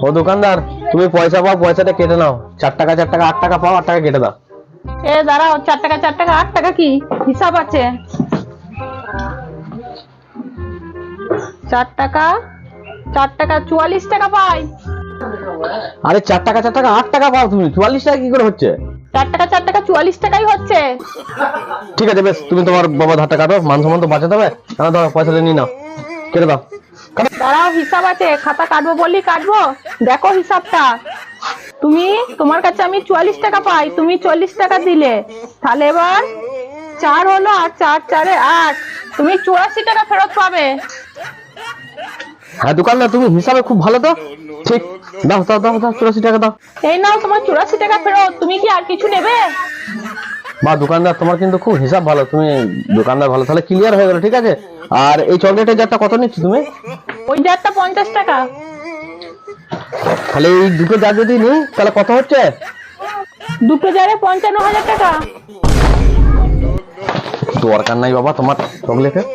ও দোকানদার, তুমি পয়সা পাও, পয়সাটা কেটে নাও। 4 টাকা 4 টাকা 8 টাকা পাও, 8 টাকা কেটে দাও। এ দাঁড়াও, 4 টাকা 4 টাকা 8 টাকা কি হিসাব আছে? 4 টাকা 4 টাকা 44 টাকা পাই। আরে 4 টাকা 4 টাকা 8 টাকা পাও, তুমি 44 টাকা কি করে হচ্ছে? 4 টাকা 4 টাকা 44 টাকাই হচ্ছে। ঠিক আছে বেশ, তুমি তোমার বাবা ধারটা কাটো, মান সম্মান তো বাঁচাতে হবে। দাও পয়সাটা নিয়ে নাও, কেটে দাও। দাঁড়াও, হিসাব আছে, খাতা কাটবো বললি কাটবো। দেখো হিসাবটা। তোমার কাছে আমি 44 টাকা পাই, তুমি 40 টাকা দিলে, তাহলে এবার 4 হলো, আর 4 4 8, তুমি 84 টাকা ফেরত পাবে। হ্যাঁ দোকানদার, তুমি হিসাবে খুব ভালো তো। ঠিক, দাও দাও দাও দাও 84 টাকা দাও। এই নাও তোমার 84 টাকা ফেরত। তুমি কি আর কিছু নেবে? বা দোকানদার, তোমার কিন্তু খুব হিসাব ভালো, তুমি দোকানদার ভালো, তাহলে ক্লিয়ার হয়ে গেল। ঠিক আছে, আর এই চকলেটের জারটা কত নিচ্ছ তুমি? ওই জারটা 50 টাকা। তাহলে এই দুটো জার যদি নিই তাহলে কত হচ্ছে? দুটো জারে 55,000 টাকা। দরকার নাই বাবা তোমার চকলেটের।